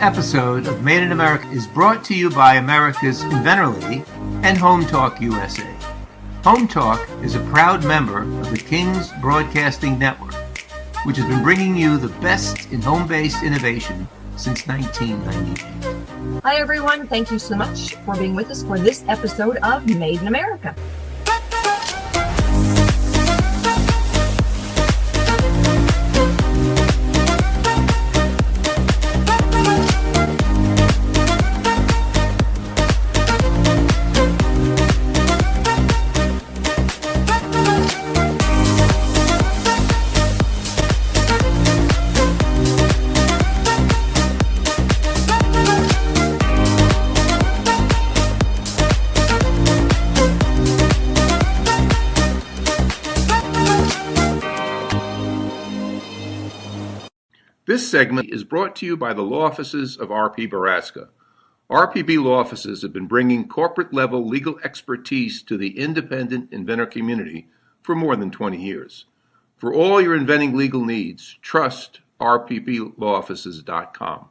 episode of Made in America is brought to you by America's Inventor Lady and Home Talk USA. Home Talk is a proud member of the King's Broadcasting Network, which has been bringing you the best in home-based innovation since 1998. Hi, everyone. Thank you so much for being with us for this episode of Made in America. This segment is brought to you by the law offices of R.P. Baraska. RPB law offices have been bringing corporate-level legal expertise to the independent inventor community for more than 20 years. For all your inventing legal needs, trust rpblawoffices.com.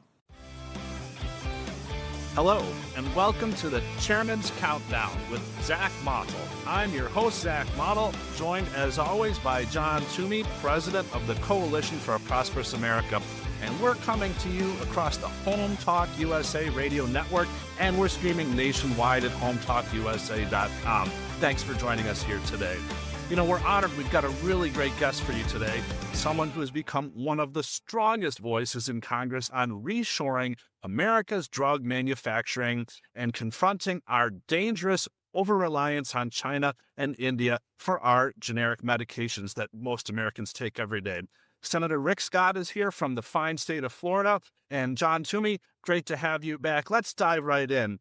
Hello, and welcome to the Chairman's Countdown with Zach Mottel. I'm your host, Zach Mottel, joined as always by John Toomey, president of the Coalition for a Prosperous America. And we're coming to you across the Home Talk USA radio network, and we're streaming nationwide at hometalkusa.com. Thanks for joining us here today. You know, we're honored. We've got a really great guest for you today, someone who has become one of the strongest voices in Congress on reshoring America's drug manufacturing and confronting our dangerous over-reliance on China and India for our generic medications that most Americans take every day. Senator Rick Scott is here from the fine state of Florida. And John Toomey, great to have you back. Let's dive right in.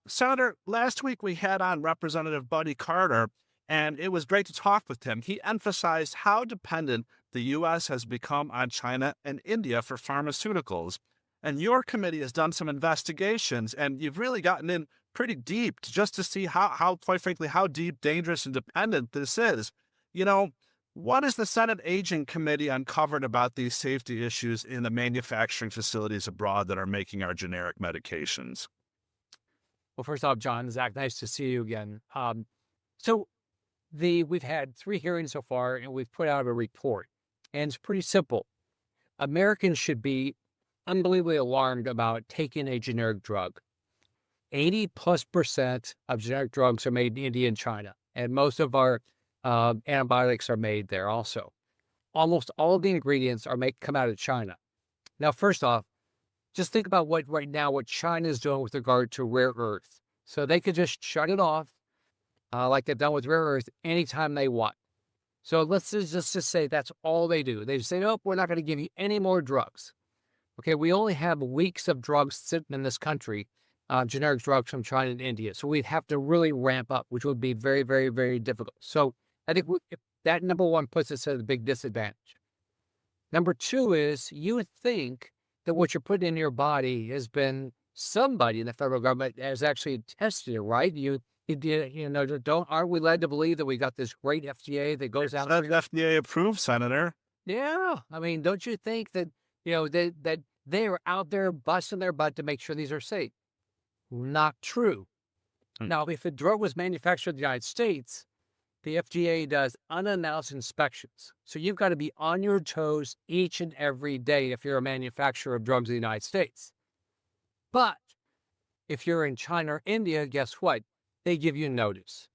Senator, last week we had on Representative Buddy Carter, and it was great to talk with him. He emphasized how dependent the U.S. has become on China and India for pharmaceuticals. And your committee has done some investigations, and you've really gotten in pretty deep just to see how, quite frankly, how deep, dangerous, and dependent this is. You know, what has the Senate Aging Committee uncovered about these safety issues in the manufacturing facilities abroad that are making our generic medications? Well, first off, John, Zach, nice to see you again. We've had 3 hearings so far, and we've put out a report. And it's pretty simple. Americans should be unbelievably alarmed about taking a generic drug. 80+% of generic drugs are made in India and China, and most of our antibiotics are made there also. Almost all of the ingredients come out of China. Now, first off, just think about what China is doing with regard to rare earth. So they could just shut it off, like they've done with rare earth, anytime they want. So let's just say that's all they do. They say, nope, we're not going to give you any more drugs. Okay, we only have weeks of drugs sitting in this country, generic drugs from China and India. So we'd have to really ramp up, which would be very, very, very difficult. So I think that number one puts us at a big disadvantage. Number two is you would think that what you're putting in your body has been somebody in the federal government has actually tested it, right? Aren't we led to believe that we got this great FDA that goes out? That's FDA-approved, Senator. Yeah, I mean, don't you think that that they are out there busting their butt to make sure these are safe? Not true. Now, if a drug was manufactured in the United States, the FDA does unannounced inspections. So you've got to be on your toes each and every day if you're a manufacturer of drugs in the United States. But if you're in China or India, guess what? They give you notice.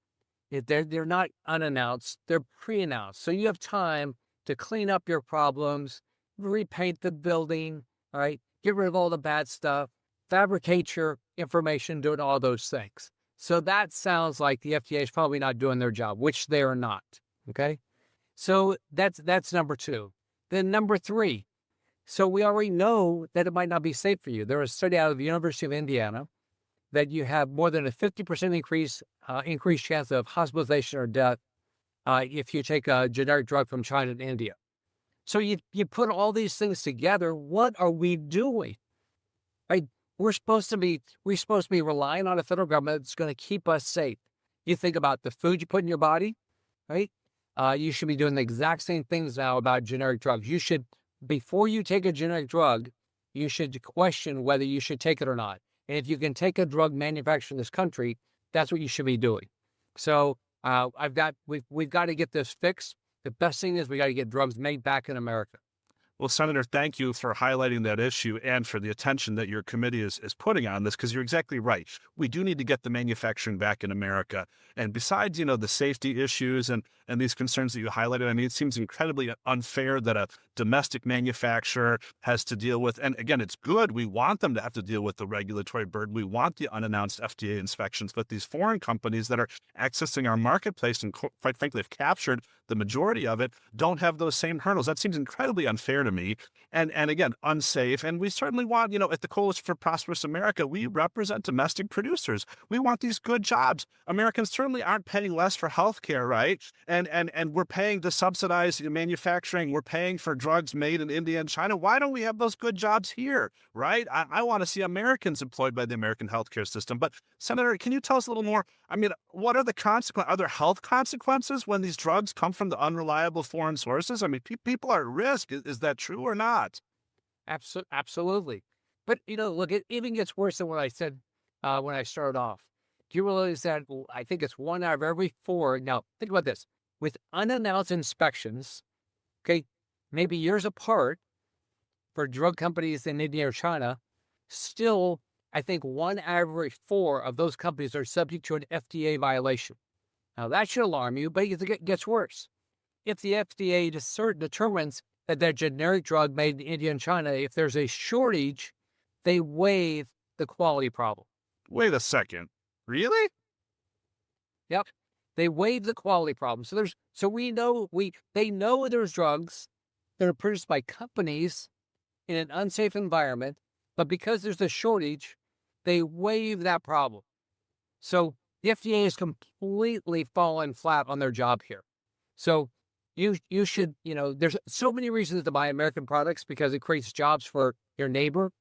They're not unannounced, they're pre-announced. So you have time to clean up your problems, repaint the building, all right? Get rid of all the bad stuff, fabricate your information, doing all those things. So that sounds like the FDA is probably not doing their job, which they are not, okay? So that's number two. Then number three, so we already know that it might not be safe for you. There was a study out of the University of Indiana that you have more than a 50% increased chance of hospitalization or death if you take a generic drug from China and India. So you put all these things together, what are we doing? Right? We're supposed to be relying on a federal government that's going to keep us safe. You think about the food you put in your body, right? You should be doing the exact same things now about generic drugs. You should, before you take a generic drug, you should question whether you should take it or not. And if you can take a drug manufactured in this country, that's what you should be doing. So we've got to get this fixed. The best thing is we got to get drugs made back in America. Well, Senator, thank you for highlighting that issue and for the attention that your committee is putting on this, because you're exactly right. We do need to get the manufacturing back in America. And besides, the safety issues and these concerns that you highlighted, I mean, it seems incredibly unfair that a domestic manufacturer has to deal with, and again, it's good. We want them to have to deal with the regulatory burden. We want the unannounced FDA inspections, but these foreign companies that are accessing our marketplace and quite frankly have captured the majority of it don't have those same hurdles. That seems incredibly unfair to me, and again, unsafe. And we certainly want, at the Coalition for Prosperous America, we represent domestic producers. We want these good jobs. Americans certainly aren't paying less for health care, right? And we're paying to subsidize manufacturing. We're paying for drugs made in India and China. Why don't we have those good jobs here, right? I want to see Americans employed by the American healthcare system. But Senator, can you tell us a little more? I mean, what are the consequences? Are there health consequences when these drugs come from the unreliable foreign sources? I mean, people are at risk. Is that true or not? Absolutely. But, look, it even gets worse than what I said when I started off. Do you realize that I think it's 1 out of every 4? Now, think about this. With unannounced inspections, okay, maybe years apart for drug companies in India or China, still, I think 1 out of every 4 of those companies are subject to an FDA violation. Now, that should alarm you, but it gets worse. If the FDA determines that their generic drug made in India and China, if there's a shortage, they waive the quality problem. Wait a second. Really? Yep. They waive the quality problem. They know there's drugs that are produced by companies in an unsafe environment, but because there's a shortage, they waive that problem. So the FDA has completely fallen flat on their job here. So you should, there's so many reasons to buy American products because it creates jobs for your neighbor,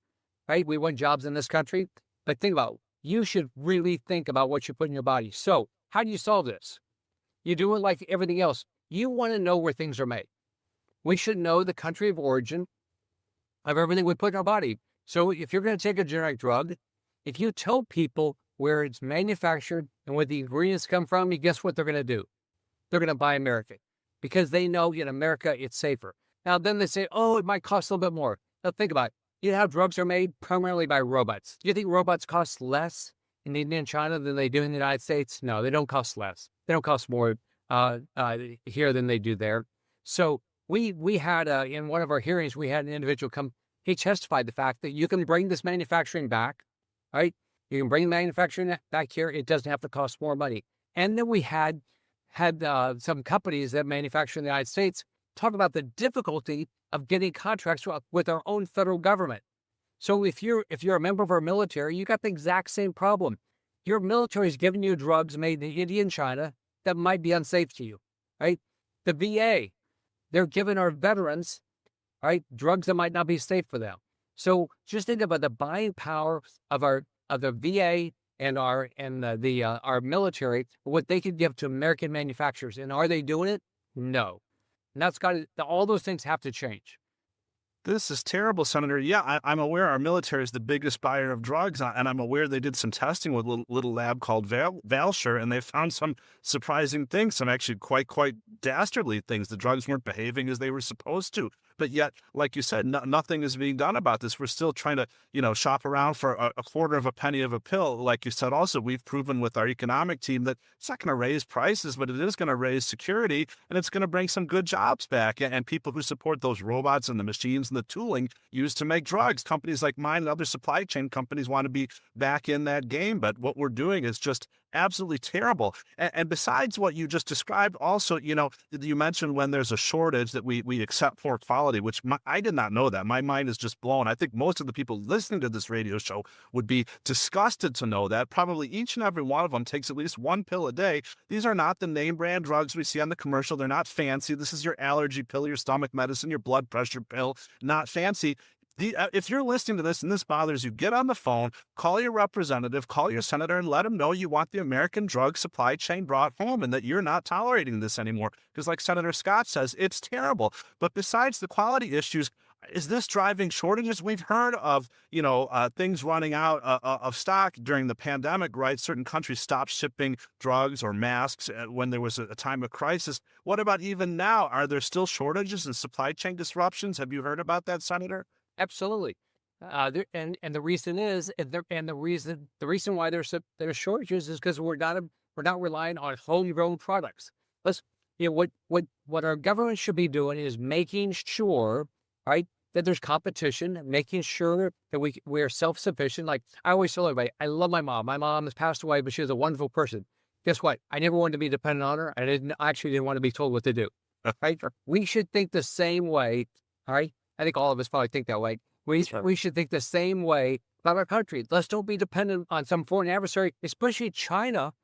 right? We want jobs in this country. But think about it. You should really think about what you put in your body. So how do you solve this? You do it like everything else. You want to know where things are made. We should know the country of origin of everything we put in our body. So if you're going to take a generic drug, if you tell people where it's manufactured and where the ingredients come from, guess what they're going to do? They're going to buy American because they know in America it's safer. Now, then they say, oh, it might cost a little bit more. Now, think about it. You know how drugs are made primarily by robots. Do you think robots cost less in India and China than they do in the United States? No, they don't cost less. They don't cost more here than they do there. So we had, in one of our hearings, we had an individual come, he testified the fact that you can bring this manufacturing back, right? You can bring manufacturing back here. It doesn't have to cost more money. And then we had some companies that manufacture in the United States talk about the difficulty of getting contracts with our own federal government. So if you're a member of our military, you got the exact same problem. Your military is giving you drugs made in India and China that might be unsafe to you, right? The VA, they're giving our veterans, right, drugs that might not be safe for them. So just think about the buying power of the VA and our military, what they could give to American manufacturers. And are they doing it? No. And all those things have to change. This is terrible, Senator. Yeah, I'm aware our military is the biggest buyer of drugs, and I'm aware they did some testing with a little lab called Valsure, and they found some surprising things, some actually quite dastardly things. The drugs weren't behaving as they were supposed to. But yet, like you said, nothing is being done about this. We're still trying to, shop around for a quarter of a penny of a pill. Like you said, also, we've proven with our economic team that it's not going to raise prices, but it is going to raise security, and it's going to bring some good jobs back. And people who support those robots and the machines and the tooling used to make drugs. Companies like mine and other supply chain companies want to be back in that game. But what we're doing is just absolutely terrible. And besides what you just described, also, you mentioned when there's a shortage that we accept poor quality, which I did not know that. My mind is just blown. I think most of the people listening to this radio show would be disgusted to know that. Probably each and every one of them takes at least one pill a day. These are not the name brand drugs we see on the commercial. They're not fancy. This is your allergy pill, your stomach medicine, your blood pressure pill. Not fancy. If you're listening to this and this bothers you, get on the phone, call your representative, call your senator, and let them know you want the American drug supply chain brought home and that you're not tolerating this anymore. Because like Senator Scott says, it's terrible. But besides the quality issues, Is this driving shortages? We've heard of, things running out of stock during the pandemic, right? Certain countries stopped shipping drugs or masks when there was a time of crisis. What about even now? Are there still shortages and supply chain disruptions? Have you heard about that, Senator? Absolutely. And the reason is, the reason why there's shortages is because we're not relying on homegrown products. Let's, what our government should be doing is making sure, right, that there's competition, making sure that we are self-sufficient. Like I always tell everybody, I love my mom. My mom has passed away, but she was a wonderful person. Guess what? I never wanted to be dependent on her. I actually didn't want to be told what to do. Right? We should think the same way. All right. I think all of us probably think that way. We should think the same way about our country. Let's don't be dependent on some foreign adversary, especially China,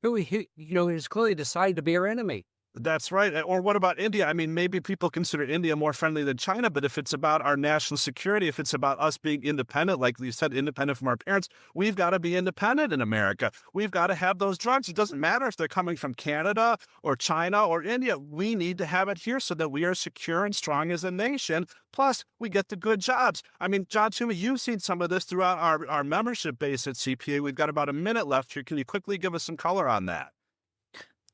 who has clearly decided to be our enemy. That's right. Or what about India? I mean, maybe people consider India more friendly than China, but if it's about our national security, if it's about us being independent, like you said, independent from our parents, we've got to be independent in America. We've got to have those drugs. It doesn't matter if they're coming from Canada or China or India. We need to have it here so that we are secure and strong as a nation. Plus, we get the good jobs. I mean, John Toomey, you've seen some of this throughout our membership base at CPA. We've got about a minute left here. Can you quickly give us some color on that?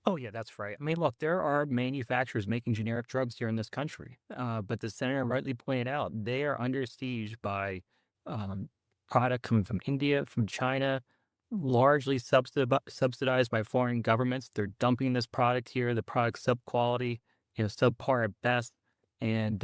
Oh, yeah, that's right. I mean, look, there are manufacturers making generic drugs here in this country. But the senator rightly pointed out, they are under siege by product coming from India, from China, largely subsidized by foreign governments. They're dumping this product here. The product's sub-quality, subpar at best. And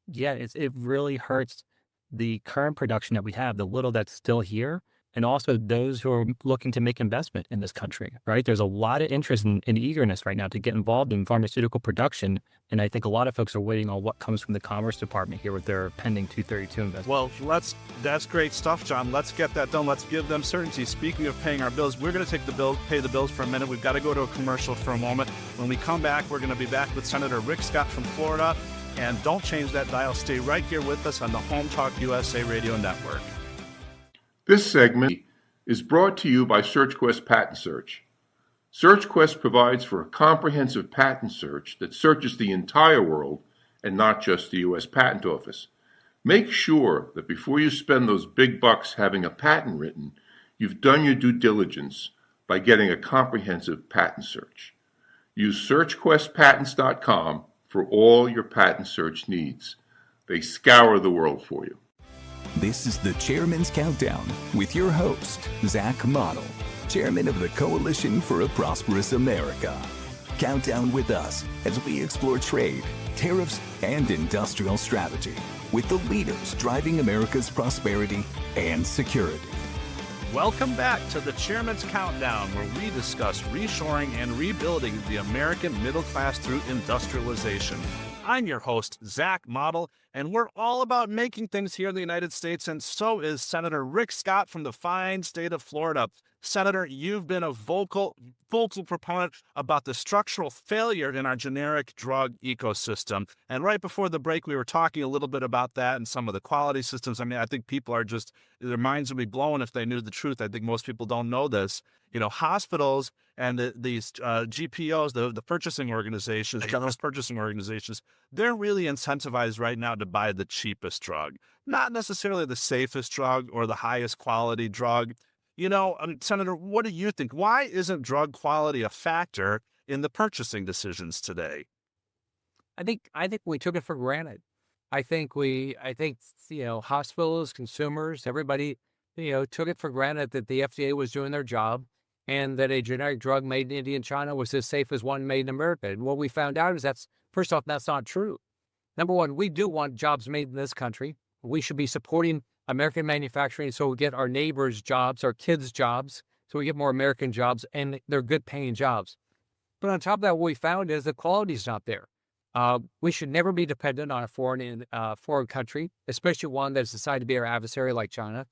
it really hurts the current production that we have, the little that's still here. And also those who are looking to make investment in this country, right? There's a lot of interest and eagerness right now to get involved in pharmaceutical production. And I think a lot of folks are waiting on what comes from the Commerce Department here with their pending 232 investment. Well, that's great stuff, John. Let's get that done. Let's give them certainty. Speaking of paying our bills, we're going to pay the bills for a minute. We've got to go to a commercial for a moment. When we come back, we're going to be back with Senator Rick Scott from Florida. And don't change that dial. Stay right here with us on the Home Talk USA Radio Network. This segment is brought to you by SearchQuest Patent Search. SearchQuest provides for a comprehensive patent search that searches the entire world and not just the U.S. Patent Office. Make sure that before you spend those big bucks having a patent written, you've done your due diligence by getting a comprehensive patent search. Use SearchQuestPatents.com for all your patent search needs. They scour the world for you. This is the Chairman's Countdown with your host, Zach Model, Chairman of the Coalition for a Prosperous America. Count down with us as we explore trade, tariffs, and industrial strategy with the leaders driving America's prosperity and security. Welcome back to the Chairman's Countdown, where we discuss reshoring and rebuilding the American middle class through industrialization. I'm your host, Zach Model, and we're all about making things here in the United States, and so is Senator Rick Scott from the fine state of Florida. Senator, you've been a vocal proponent about the structural failure in our generic drug ecosystem. And right before the break, we were talking a little bit about that and some of the quality systems. I mean, I think people are just, their minds would be blown if they knew the truth. I think most people don't know this. Hospitals and these GPOs, the purchasing organizations, government purchasing organizations, they're really incentivized right now to buy the cheapest drug, not necessarily the safest drug or the highest quality drug. Senator, what do you think? Why isn't drug quality a factor in the purchasing decisions today? I think we took it for granted. I think hospitals, consumers, everybody, took it for granted that the FDA was doing their job and that a generic drug made in India and China was as safe as one made in America. And what we found out is first off, that's not true. Number one, we do want jobs made in this country. We should be supporting American manufacturing so we get our neighbors' jobs, our kids' jobs, so we get more American jobs, and they're good paying jobs. But on top of that, what we found is the quality's not there. We should never be dependent on a foreign country, especially one that's decided to be our adversary like China.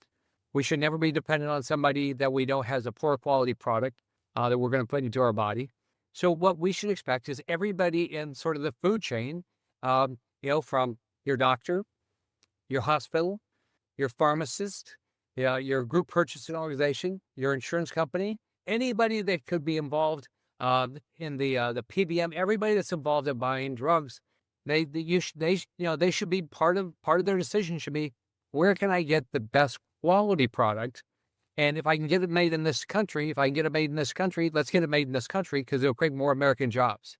We should never be dependent on somebody that we know has a poor quality product that we're going to put into our body. So what we should expect is everybody in sort of the food chain, from your doctor, your hospital, your pharmacist, your group purchasing organization, your insurance company, anybody that could be involved in the PBM, everybody that's involved in buying drugs they should be part of their decision should be, where can I get the best quality product? And if I can get it made in this country, let's get it made in this country because it'll create more American jobs.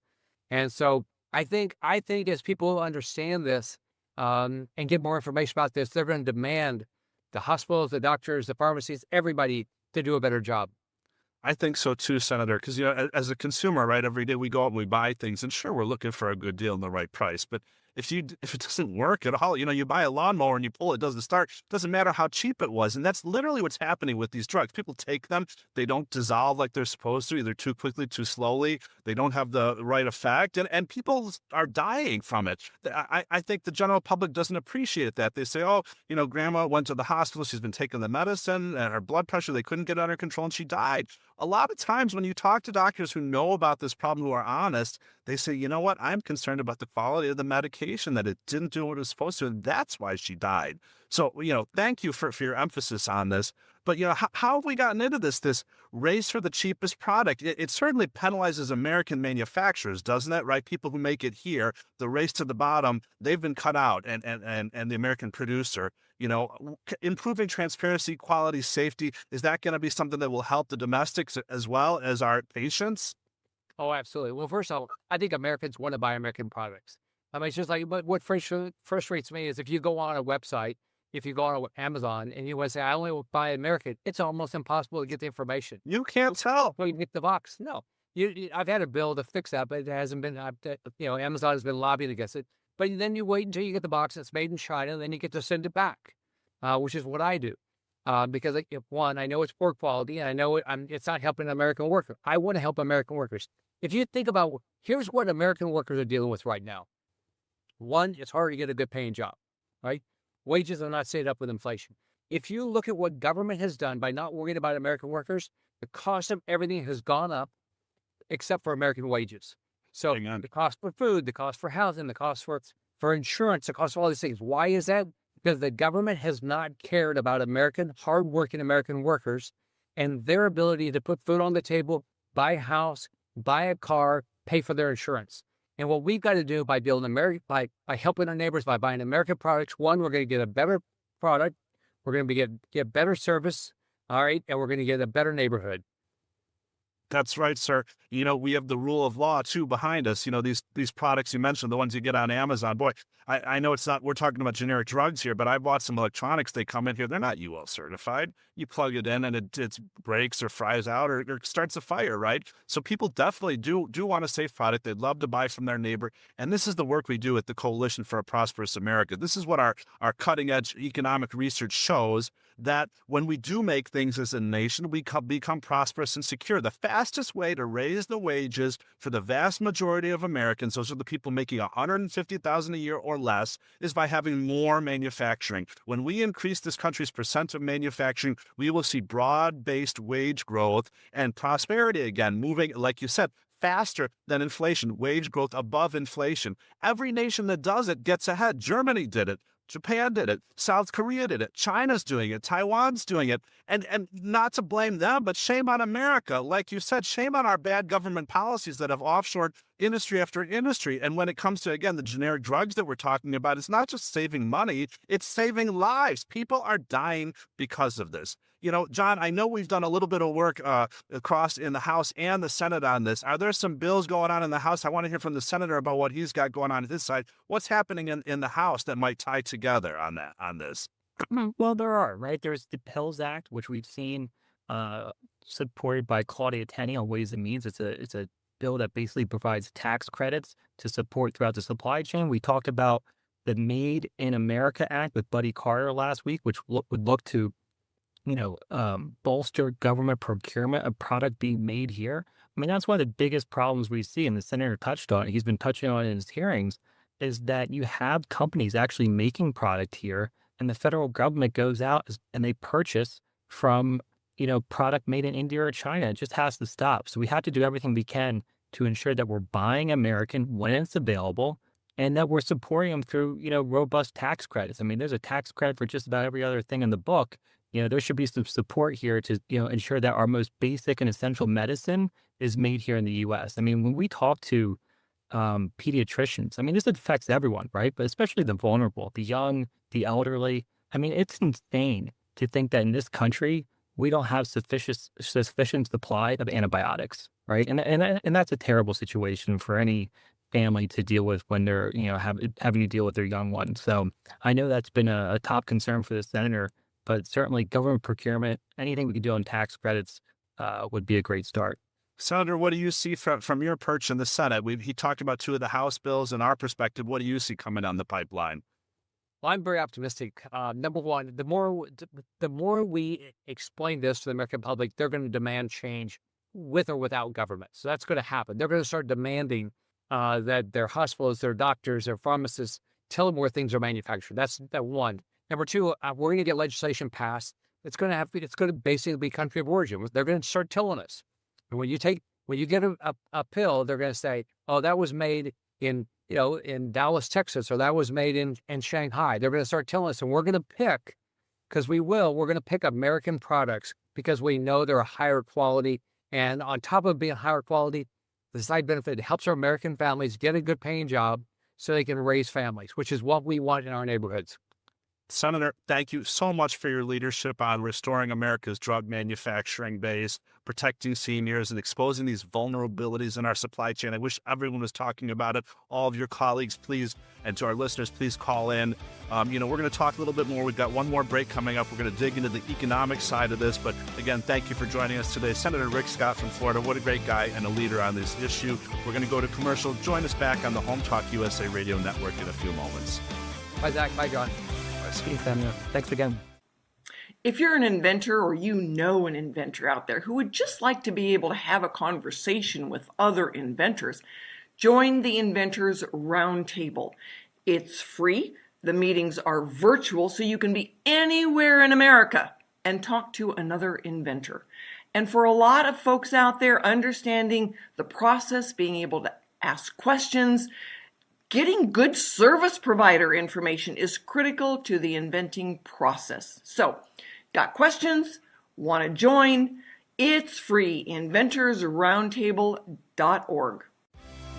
And so I think as people understand this and get more information about this, they're going to demand the hospitals, the doctors, the pharmacies, everybody to do a better job. I think so too, Senator, because, as a consumer, right, every day we go out and we buy things, and sure, we're looking for a good deal and the right price. But if it doesn't work at all, you buy a lawnmower and you pull, it doesn't start. It doesn't matter how cheap it was. And that's literally what's happening with these drugs. People take them, they don't dissolve like they're supposed to, either too quickly, too slowly. They don't have the right effect, and people are dying from it. I think the general public doesn't appreciate that. They say, oh, grandma went to the hospital, she's been taking the medicine, and her blood pressure, they couldn't get under control, and she died. A lot of times when you talk to doctors who know about this problem, who are honest, they say, you know what, I'm concerned about the quality of the medication, that it didn't do what it was supposed to, and that's why she died. So, thank you for your emphasis on this. But, how have we gotten into this race for the cheapest product? It certainly penalizes American manufacturers, doesn't it, right? People who make it here, the race to the bottom, they've been cut out, and the American producer. Improving transparency, quality, safety, is that going to be something that will help the domestics as well as our patients? Oh, absolutely. Well, first of all, I think Americans want to buy American products. I mean, it's just like, but what frustrates me is if you go on a website, if you go on Amazon and you want to say, I only will buy American, it's almost impossible to get the information. You can't tell. So you get the box. No, I've had a bill to fix that, but it hasn't been, Amazon has been lobbying against it. But then you wait until you get the box that's made in China, and then you get to send it back, which is what I do. Because one, I know it's poor quality, and I know it's not helping an American worker. I want to help American workers. If you think about, here's what American workers are dealing with right now. One, it's hard to get a good paying job, right? Wages are not stayed up with inflation. If you look at what government has done by not worrying about American workers, the cost of everything has gone up except for American wages. So the cost for food, the cost for housing, the cost for insurance, the cost of all these things. Why is that? Because the government has not cared about hardworking American workers and their ability to put food on the table, buy a house, buy a car, pay for their insurance. And what we've got to do by building by helping our neighbors, by buying American products, one, we're going to get a better product, we're going to get better service, all right, and we're going to get a better neighborhood. That's right, sir. We have the rule of law too behind us. These products you mentioned, the ones you get on Amazon. Boy, I know it's not, we're talking about generic drugs here, but I bought some electronics. They come in here. They're not UL certified. You plug it in and it breaks or fries out or starts a fire, right? So people definitely do want a safe product. They'd love to buy from their neighbor. And this is the work we do at the Coalition for a Prosperous America. This is what our cutting edge economic research shows, that when we do make things as a nation, we become prosperous and secure. The fastest way to raise the wages for the vast majority of Americans, those are the people making $150,000 a year or less, is by having more manufacturing. When we increase this country's percent of manufacturing, we will see broad-based wage growth and prosperity again, moving, like you said, faster than inflation, wage growth above inflation. Every nation that does it gets ahead. Germany did it. Japan did it. South Korea did it. China's doing it. Taiwan's doing it. And not to blame them, but shame on America. Like you said, shame on our bad government policies that have offshored industry after industry. And when it comes to, again, the generic drugs that we're talking about, it's not just saving money, it's saving lives. People are dying because of this. John, I know we've done a little bit of work across in the House and the Senate on this. Are there some bills going on in the House? I want to hear from the Senator about what he's got going on his side. What's happening in the House that might tie together on this? Well, there are, right? There's the Pills Act, which we've seen supported by Claudia Tenney on Ways and Means. It's a bill that basically provides tax credits to support throughout the supply chain. We talked about the Made in America Act with Buddy Carter last week, which would look to bolster government procurement of product being made here. I mean, that's one of the biggest problems we see, and the Senator touched on it. He's been touching on it in his hearings, is that you have companies actually making product here, and the federal government goes out and they purchase from, product made in India or China. It just has to stop. So we have to do everything we can to ensure that we're buying American when it's available, and that we're supporting them through, robust tax credits. I mean, there's a tax credit for just about every other thing in the book. There should be some support here to, ensure that our most basic and essential medicine is made here in the U.S. I mean, when we talk to, pediatricians. I mean, this affects everyone, right? But especially the vulnerable, the young, the elderly. I mean, it's insane to think that in this country, we don't have sufficient supply of antibiotics, right? And that's a terrible situation for any family to deal with when they're, having to deal with their young ones. So I know that's been a top concern for the senator, but certainly government procurement, anything we can do on tax credits would be a great start. Senator, what do you see from your perch in the Senate? He talked about 2 of the House bills. In our perspective, what do you see coming down the pipeline? Well, I'm very optimistic. Number one, the more we explain this to the American public, they're going to demand change with or without government. So that's going to happen. They're going to start demanding that their hospitals, their doctors, their pharmacists tell them where things are manufactured. That's that one. Number two, we're going to get legislation passed. It's going to basically be country of origin. They're going to start telling us. And when you get a pill, they're going to say, oh, that was made in Dallas, Texas, or that was made in Shanghai. They're going to start telling us, and we're going to pick, we're going to pick American products because we know they're a higher quality. And on top of being higher quality, the side benefit helps our American families get a good paying job so they can raise families, which is what we want in our neighborhoods. Senator, thank you so much for your leadership on restoring America's drug manufacturing base, protecting seniors, and exposing these vulnerabilities in our supply chain. I wish everyone was talking about it. All of your colleagues, please, and to our listeners, please call in. We're going to talk a little bit more. We've got one more break coming up. We're going to dig into the economic side of this. But again, thank you for joining us today. Senator Rick Scott from Florida, what a great guy and a leader on this issue. We're going to go to commercial. Join us back on the Home Talk USA Radio Network in a few moments. Bye, Zach. Bye, John. Thanks again. If you're an inventor or you know an inventor out there who would just like to be able to have a conversation with other inventors, join the Inventors Roundtable. It's free. The meetings are virtual, so you can be anywhere in America and talk to another inventor. And for a lot of folks out there, understanding the process, being able to ask questions, getting good service provider information is critical to the inventing process. So, got questions? Want to join? It's free. inventorsroundtable.org.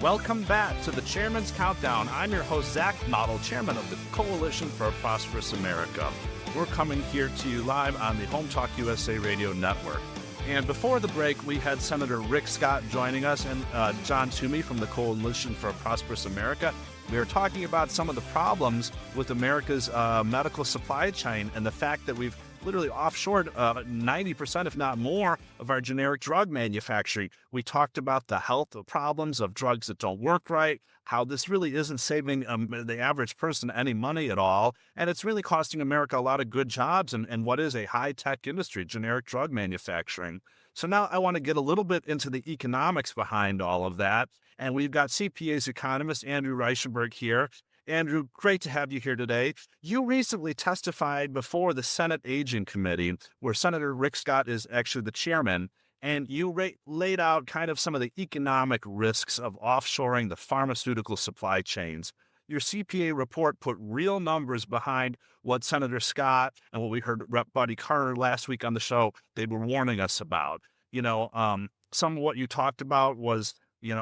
Welcome back to the Chairman's Countdown. I'm your host, Zach Model, Chairman of the Coalition for a Prosperous America. We're coming here to you live on the Home Talk USA Radio Network. And before the break, we had Senator Rick Scott joining us and John Toomey from the Coalition for a Prosperous America. We were talking about some of the problems with America's medical supply chain and the fact that we've literally offshored 90%, if not more, of our generic drug manufacturing. We talked about the health problems of drugs that don't work right, how this really isn't saving the average person any money at all, and it's really costing America a lot of good jobs and what is a high-tech industry, generic drug manufacturing. So now I want to get a little bit into the economics behind all of that, and we've got CPA's economist Andrew Reichenberg here. Andrew, great to have you here today. You recently testified before the Senate Aging Committee, where Senator Rick Scott is actually the chairman, and you laid out kind of some of the economic risks of offshoring the pharmaceutical supply chains. Your CPA report put real numbers behind what Senator Scott and what we heard Rep. Buddy Carter last week on the show, they were warning us about. Some of what you talked about was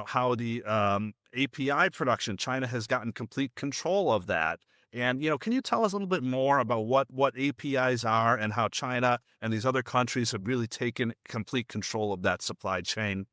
how the API production, China has gotten complete control of that. And, can you tell us a little bit more about what APIs are and how China and these other countries have really taken complete control of that supply chain?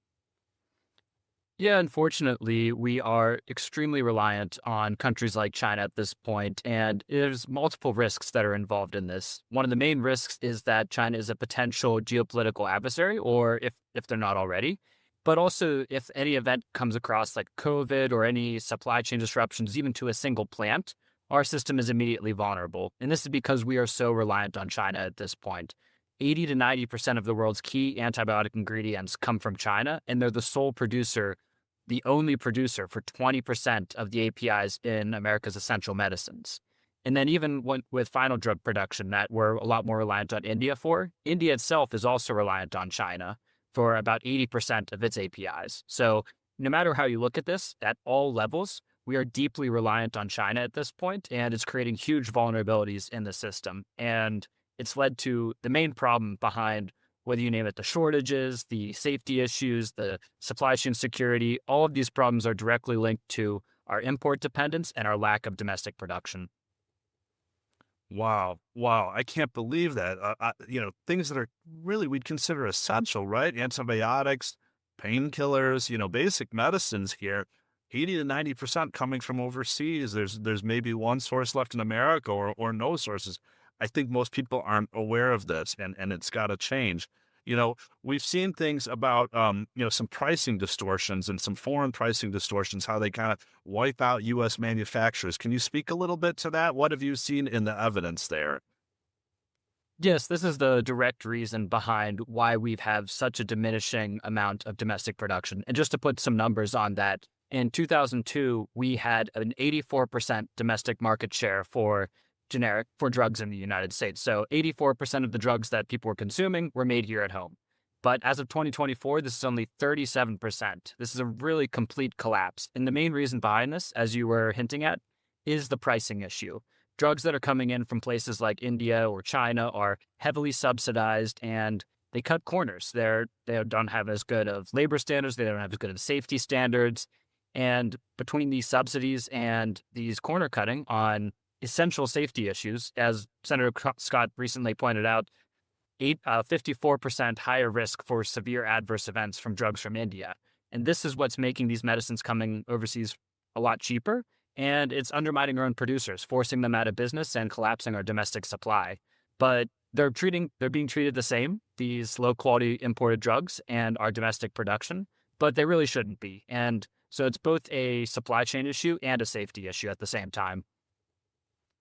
Yeah, unfortunately, we are extremely reliant on countries like China at this point, and there's multiple risks that are involved in this. One of the main risks is that China is a potential geopolitical adversary, or if they're not already. But also, if any event comes across like COVID or any supply chain disruptions, even to a single plant, our system is immediately vulnerable. And this is because we are so reliant on China at this point. 80 to 90% of the world's key antibiotic ingredients come from China, and they're the sole producer, the only producer for 20% of the APIs in America's essential medicines. And then even with final drug production that we're a lot more reliant on India for, India itself is also reliant on China for about 80% of its APIs. So no matter how you look at this, at all levels, we are deeply reliant on China at this point, and it's creating huge vulnerabilities in the system. And it's led to the main problem behind whether you name it the shortages, the safety issues, the supply chain security, all of these problems are directly linked to our import dependence and our lack of domestic production. Wow. Wow. I can't believe that. Things that are really we'd consider essential, right? Antibiotics, painkillers, basic medicines here. 80 to 90% coming from overseas. There's maybe one source left in America or no sources. I think most people aren't aware of this, and it's got to change. We've seen things about, some pricing distortions and some foreign pricing distortions, how they kind of wipe out U.S. manufacturers. Can you speak a little bit to that? What have you seen in the evidence there? Yes, this is the direct reason behind why we've had such a diminishing amount of domestic production. And just to put some numbers on that, in 2002, we had an 84% domestic market share for drugs in the United States. So 84% of the drugs that people were consuming were made here at home. But as of 2024, this is only 37%. This is a really complete collapse. And the main reason behind this, as you were hinting at, is the pricing issue. Drugs that are coming in from places like India or China are heavily subsidized, and they cut corners. They don't have as good of labor standards. They don't have as good of safety standards. And between these subsidies and these corner cutting on essential safety issues, as Senator Scott recently pointed out, 54% higher risk for severe adverse events from drugs from India. And this is what's making these medicines coming overseas a lot cheaper. And it's undermining our own producers, forcing them out of business and collapsing our domestic supply. But they're being treated the same, these low quality imported drugs and our domestic production, but they really shouldn't be. And so it's both a supply chain issue and a safety issue at the same time.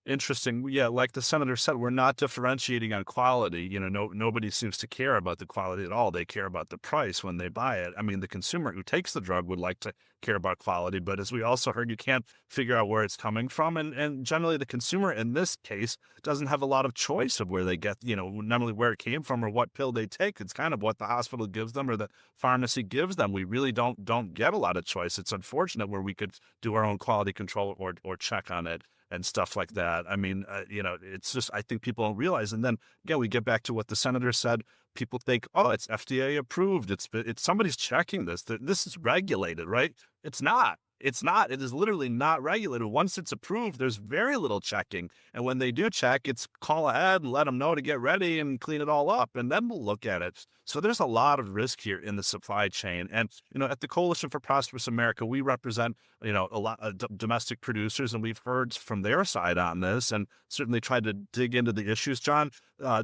Interesting. Yeah, like the senator said, we're not differentiating on quality. Nobody seems to care about the quality at all. They care about the price when they buy it. I mean, the consumer who takes the drug would like to care about quality, but as we also heard, you can't figure out where it's coming from. And generally, the consumer in this case doesn't have a lot of choice of where they get, not only where it came from or what pill they take. It's kind of what the hospital gives them or the pharmacy gives them. We really don't get a lot of choice. It's unfortunate where we could do our own quality control or check on it and stuff like that. I mean, it's just, I think people don't realize. And then again, we get back to what the senator said. People think, oh, it's FDA approved. It's somebody's checking this. This is regulated, right? It's not. It's not. It is literally not regulated. Once it's approved, there's very little checking. And when they do check, it's call ahead and let them know to get ready and clean it all up. And then we'll look at it. So there's a lot of risk here in the supply chain. And, at the Coalition for Prosperous America, we represent, a lot of domestic producers, and we've heard from their side on this and certainly tried to dig into the issues. John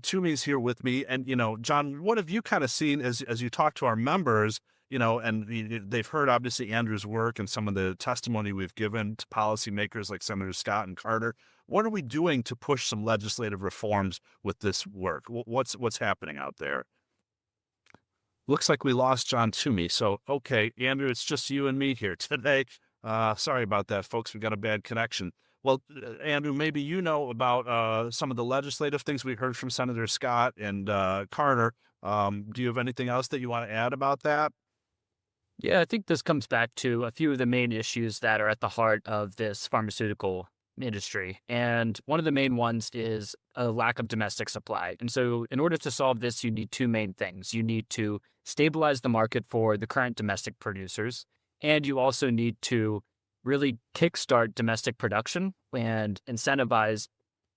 Toomey's here with me. And, John, what have you kind of seen as you talk to our members? And they've heard obviously Andrew's work and some of the testimony we've given to policymakers like Senator Scott and Carter. What are we doing to push some legislative reforms with this work? What's happening out there? Looks like we lost John Toomey. So, okay, Andrew, it's just you and me here today. Sorry about that, folks. We got a bad connection. Well, Andrew, maybe you know about some of the legislative things we heard from Senator Scott and Carter. Do you have anything else that you want to add about that? Yeah, I think this comes back to a few of the main issues that are at the heart of this pharmaceutical industry. And one of the main ones is a lack of domestic supply. And so in order to solve this, you need two main things. You need to stabilize the market for the current domestic producers, and you also need to really kickstart domestic production and incentivize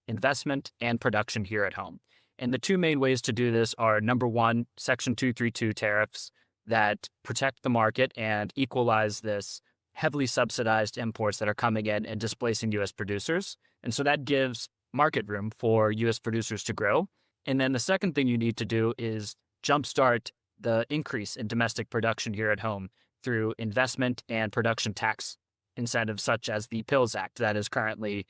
investment and production here at home. And the two main ways to do this are, number one, Section 232 tariffs that protect the market and equalize this heavily subsidized imports that are coming in and displacing U.S. producers. And so that gives market room for U.S. producers to grow. And then the second thing you need to do is jumpstart the increase in domestic production here at home through investment and production tax incentives, such as the PILLS Act that is currently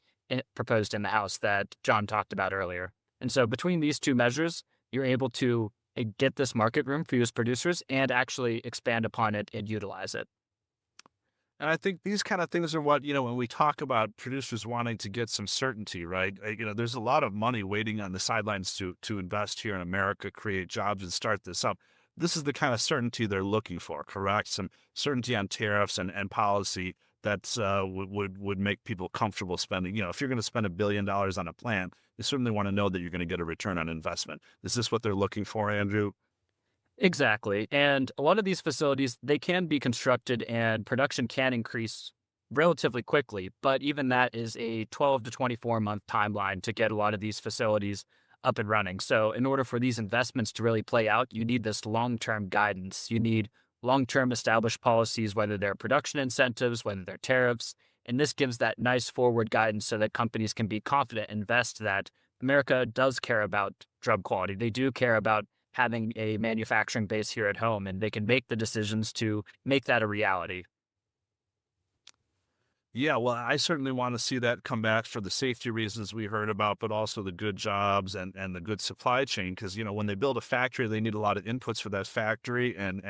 proposed in the House that John talked about earlier. And so between these two measures, you're able to get this market room for U.S. producers and actually expand upon it and utilize it. And I think these kind of things are what, when we talk about producers wanting to get some certainty, right? There's a lot of money waiting on the sidelines to invest here in America, create jobs and start this up. This is the kind of certainty they're looking for, correct? Some certainty on tariffs and policy that would make people comfortable spending. If you're going to spend $1 billion on a plant, you certainly want to know that you're going to get a return on investment. Is this what they're looking for, Andrew? Exactly. And a lot of these facilities, they can be constructed and production can increase relatively quickly. But even that is a 12 to 24-month timeline to get a lot of these facilities up and running. So in order for these investments to really play out, you need this long-term guidance. You need long-term established policies, whether they're production incentives, whether they're tariffs. And this gives that nice forward guidance so that companies can be confident, invest that America does care about drug quality. They do care about having a manufacturing base here at home, and they can make the decisions to make that a reality. Yeah, well, I certainly want to see that come back for the safety reasons we heard about, but also the good jobs and the good supply chain. Because, when they build a factory, they need a lot of inputs for that factory. And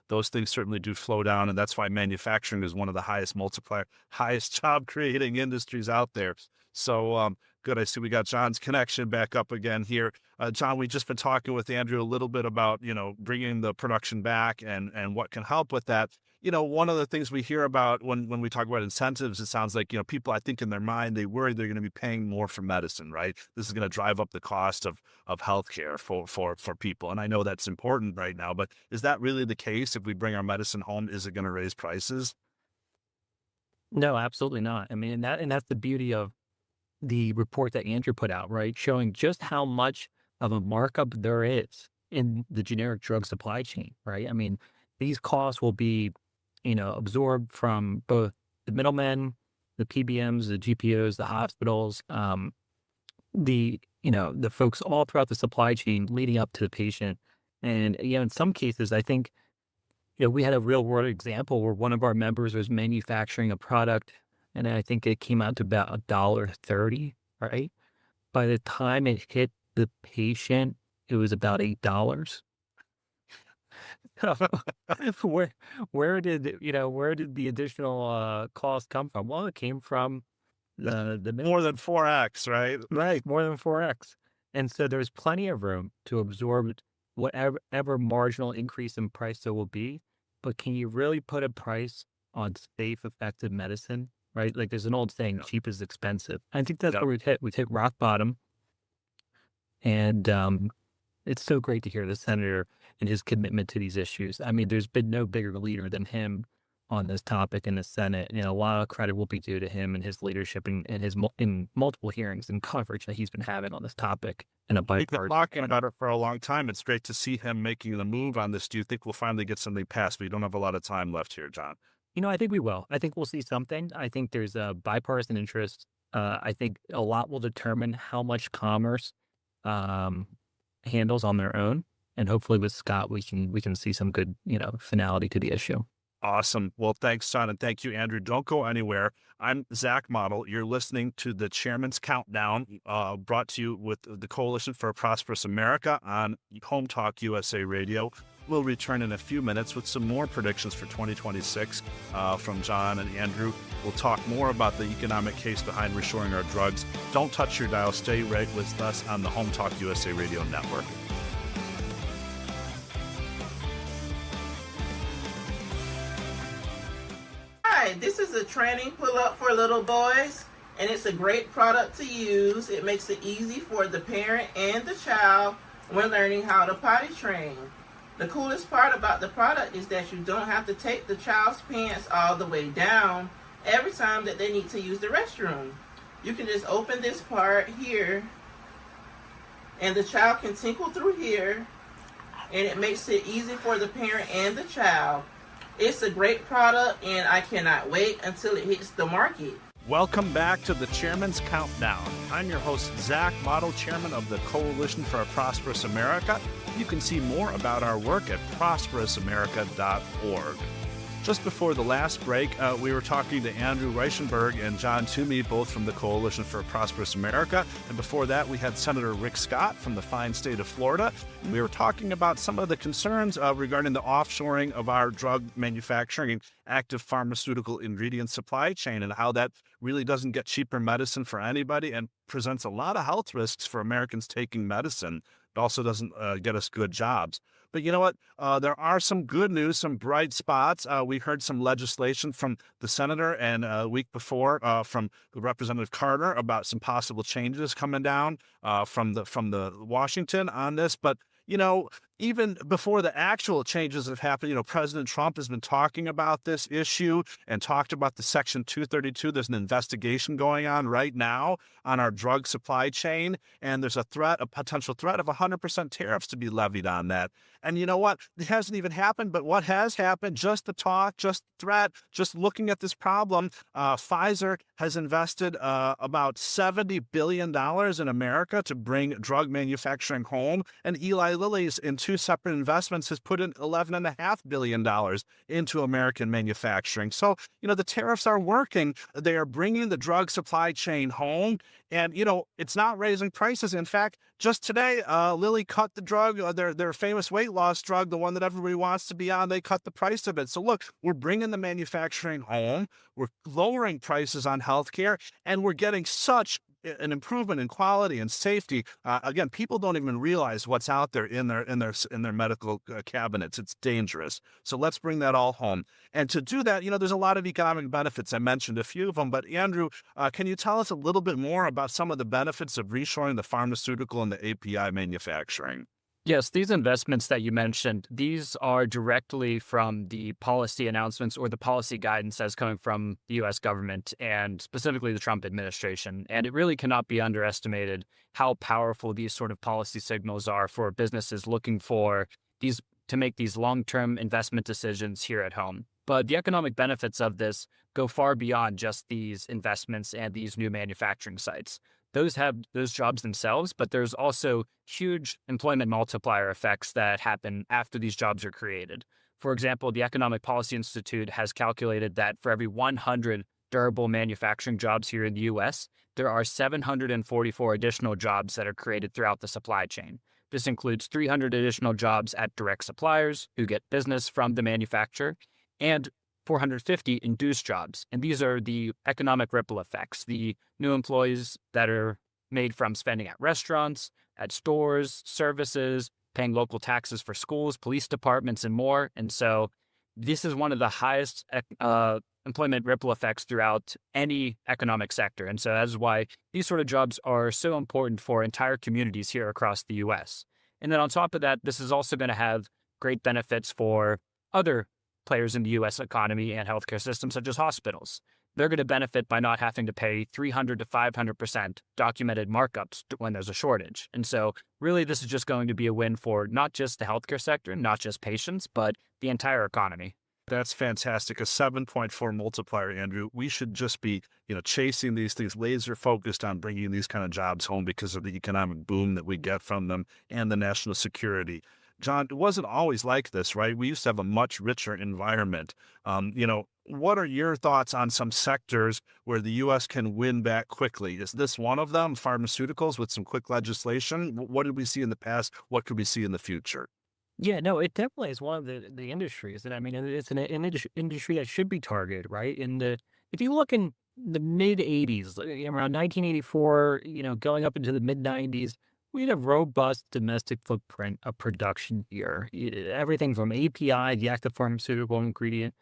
those things certainly do flow down. And that's why manufacturing is one of the highest multiplier, highest job creating industries out there. So, good. I see we got John's connection back up again here. John, we've just been talking with Andrew a little bit about, bringing the production back and what can help with that. One of the things we hear about when we talk about incentives, it sounds like, people, I think in their mind, they worry they're going to be paying more for medicine, right? This is going to drive up the cost of healthcare for people. And I know that's important right now, but is that really the case? If we bring our medicine home, is it going to raise prices? No, absolutely not. I mean, and that's the beauty of the report that Andrew put out, right? Showing just how much of a markup there is in the generic drug supply chain, right? I mean, these costs will be absorbed from both the middlemen, the PBMs, the GPOs, the hospitals, the folks all throughout the supply chain leading up to the patient. And, in some cases, I think, we had a real world example where one of our members was manufacturing a product and I think it came out to about $1.30, right? By the time it hit the patient, it was about $8. where where did the additional cost come from? Well, it came from the More than 4x, right? right, more than 4x. And so there's plenty of room to absorb whatever marginal increase in price there will be. But can you really put a price on safe, effective medicine? Right? Like there's an old saying, cheap is expensive. I think that's Yep. where we've hit. We've hit rock bottom. And it's so great to hear the senator and his commitment to these issues. I mean, there's been no bigger leader than him on this topic in the Senate. A lot of credit will be due to him and his leadership and his in multiple hearings and coverage that he's been having on this topic in a We've been bipartisan talking manner. about it for a long time. It's great to see him making the move on this. Do you think we'll finally get something passed? We don't have a lot of time left here, John. I think we will. I think we'll see something. I think there's a bipartisan interest. I think a lot will determine how much commerce handles on their own, and hopefully with Scott, we can see some good finality to the issue. Awesome. Well, thanks, John, and thank you, Andrew. Don't go anywhere. I'm Zach Model. You're listening to the Chairman's Countdown, brought to you with the Coalition for a Prosperous America on Home Talk USA Radio. We'll return in a few minutes with some more predictions for 2026 from John and Andrew. We'll talk more about the economic case behind reshoring our drugs. Don't touch your dial. Stay right with us on the Home Talk USA Radio Network. Hi, this is a training pull-up for little boys, and it's a great product to use. It makes it easy for the parent and the child when learning how to potty train. The coolest part about the product is that you don't have to take the child's pants all the way down every time that they need to use the restroom. You can just open this part here, and the child can tinkle through here, and it makes it easy for the parent and the child. It's a great product, and I cannot wait until it hits the market. Welcome back to the Chairman's Countdown. I'm your host, Zach Model, Chairman of the Coalition for a Prosperous America. You can see more about our work at prosperousamerica.org. Just before the last break, we were talking to Andrew Reichenberg and John Toomey, both from the Coalition for a Prosperous America. And before that, we had Senator Rick Scott from the fine state of Florida. We were talking about some of the concerns regarding the offshoring of our drug manufacturing and active pharmaceutical ingredient supply chain and how that really doesn't get cheaper medicine for anybody and presents a lot of health risks for Americans taking medicine. It also doesn't get us good jobs. But you know what? There are some good news, some bright spots. We heard some legislation from the senator and a week before from Representative Carter about some possible changes coming down from the Washington on this. But even before the actual changes have happened, President Trump has been talking about this issue and talked about the Section 232. There's an investigation going on right now on our drug supply chain, and there's a potential threat of 100% tariffs to be levied on that. And you know what? It hasn't even happened, but what has happened, just the talk, just the threat, just looking at this problem, Pfizer has invested about $70 billion in America to bring drug manufacturing home, and Eli Lilly's in two separate investments has put in $11.5 billion into American manufacturing. So, the tariffs are working. They are bringing the drug supply chain home, and, it's not raising prices. In fact, just today, Lilly cut the drug, their famous weight loss drug, the one that everybody wants to be on, they cut the price of it. So look, we're bringing the manufacturing home, we're lowering prices on healthcare, and we're getting such an improvement in quality and safety. Again, people don't even realize what's out there in their medical cabinets. It's dangerous. So let's bring that all home. And to do that, there's a lot of economic benefits. I mentioned a few of them, but Andrew, can you tell us a little bit more about some of the benefits of reshoring the pharmaceutical and the API manufacturing? Yes, these investments that you mentioned, these are directly from the policy announcements or the policy guidance that's coming from the U.S. government and specifically the Trump administration. And it really cannot be underestimated how powerful these sort of policy signals are for businesses looking for these to make these long-term investment decisions here at home. But the economic benefits of this go far beyond just these investments and these new manufacturing sites. Those have those jobs themselves, but there's also huge employment multiplier effects that happen after these jobs are created. For example, the Economic Policy Institute has calculated that for every 100 durable manufacturing jobs here in the U.S., there are 744 additional jobs that are created throughout the supply chain. This includes 300 additional jobs at direct suppliers who get business from the manufacturer, and 450 induced jobs. And these are the economic ripple effects, the new employees that are made from spending at restaurants, at stores, services, paying local taxes for schools, police departments, and more. And so this is one of the highest employment ripple effects throughout any economic sector. And so that's why these sort of jobs are so important for entire communities here across the U.S. And then on top of that, this is also going to have great benefits for other players in the U.S. economy and healthcare system, such as hospitals. They're going to benefit by not having to pay 300 to 500% documented markups when there's a shortage. And so really, this is just going to be a win for not just the healthcare sector, not just patients, but the entire economy. That's fantastic. A 7.4 multiplier, Andrew. We should just be, chasing these things, laser focused on bringing these kind of jobs home because of the economic boom that we get from them and the national security. John, it wasn't always like this, right? We used to have a much richer environment. What are your thoughts on some sectors where the U.S. can win back quickly? Is this one of them, pharmaceuticals, with some quick legislation? What did we see in the past? What could we see in the future? Yeah, no, it definitely is one of the industries. And I mean, it's an industry that should be targeted, right? If you look in the mid 80s, around 1984, going up into the mid 90s, we had a robust domestic footprint of production here. Everything from API, the active pharmaceutical ingredient,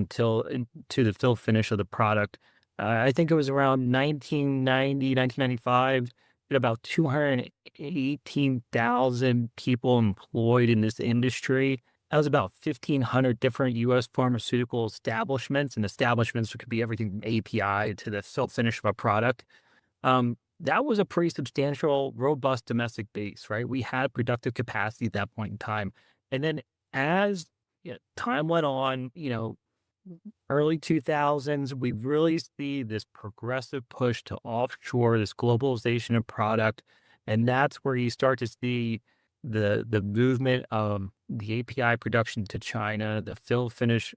to the fill finish of the product. I think it was around 1990, 1995, we had about 218,000 people employed in this industry. That was about 1,500 different U.S. pharmaceutical establishments, and establishments could be everything from API to the fill finish of a product. That was a pretty substantial, robust domestic base, right? We had productive capacity at that point in time. And then as time went on, early 2000s, we really see this progressive push to offshore, this globalization of product. And that's where you start to see the movement of the API production to China, the fill finish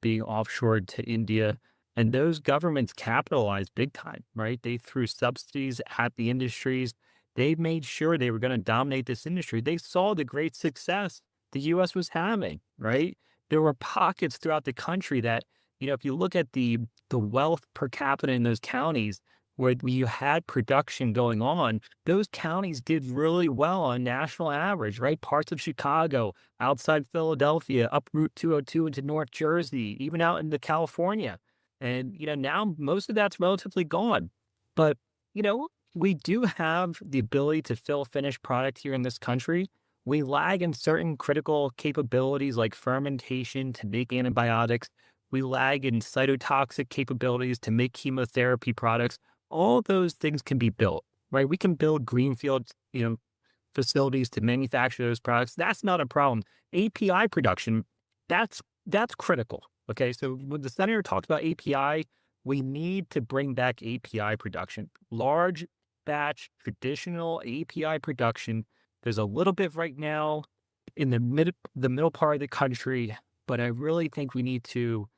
being offshored to India. And those governments capitalized big time, right? They threw subsidies at the industries. They made sure they were going to dominate this industry. They saw the great success the U.S. was having, right? There were pockets throughout the country that, if you look at the wealth per capita in those counties where you had production going on, those counties did really well on national average, right? Parts of Chicago, outside Philadelphia, up Route 202 into North Jersey, even out into California. And, now most of that's relatively gone. But, we do have the ability to fill finished product here in this country. We lag in certain critical capabilities like fermentation to make antibiotics. We lag in cytotoxic capabilities to make chemotherapy products. All those things can be built, right? We can build greenfield, facilities to manufacture those products. That's not a problem. API production, that's critical. Okay, so when the senator talked about API, we need to bring back API production, large batch traditional API production. There's a little bit right now in the middle part of the country, but I really think we need to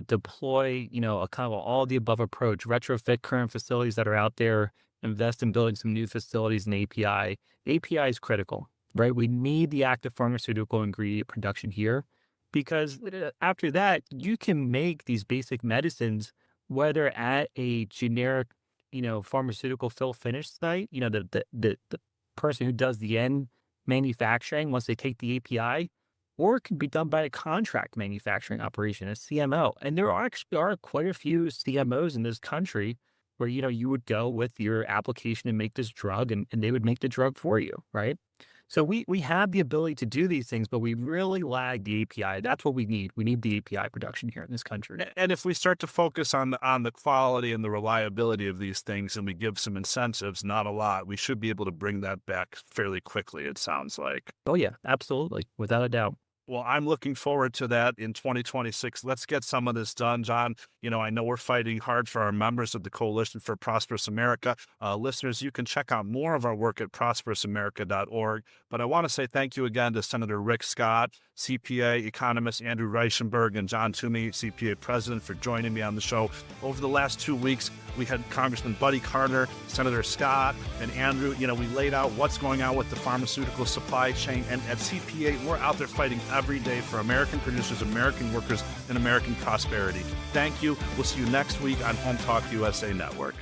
deploy, a kind of all the above approach, retrofit current facilities that are out there, invest in building some new facilities in API. API is critical, right? We need the active pharmaceutical ingredient production here because after that, you can make these basic medicines, whether at a generic, pharmaceutical fill finish site, the person who does the end manufacturing once they take the API, or it can be done by a contract manufacturing operation, a CMO. And there actually are quite a few CMOs in this country where, you would go with your application and make this drug and they would make the drug for you, right? So we have the ability to do these things, but we really lag the API. That's what we need. We need the API production here in this country. And if we start to focus on the quality and the reliability of these things and we give some incentives, not a lot, we should be able to bring that back fairly quickly, it sounds like. Oh, yeah, absolutely. Without a doubt. Well, I'm looking forward to that in 2026. Let's get some of this done, John. I know we're fighting hard for our members of the Coalition for Prosperous America. Listeners, you can check out more of our work at prosperousamerica.org. But I want to say thank you again to Senator Rick Scott, CPA economist Andrew Reichenberg, and John Toomey, CPA president, for joining me on the show. Over the last 2 weeks, we had Congressman Buddy Carter, Senator Scott, and Andrew. We laid out what's going on with the pharmaceutical supply chain. And at CPA, we're out there fighting every day for American producers, American workers, and American prosperity. Thank you. We'll see you next week on Home Talk USA Network.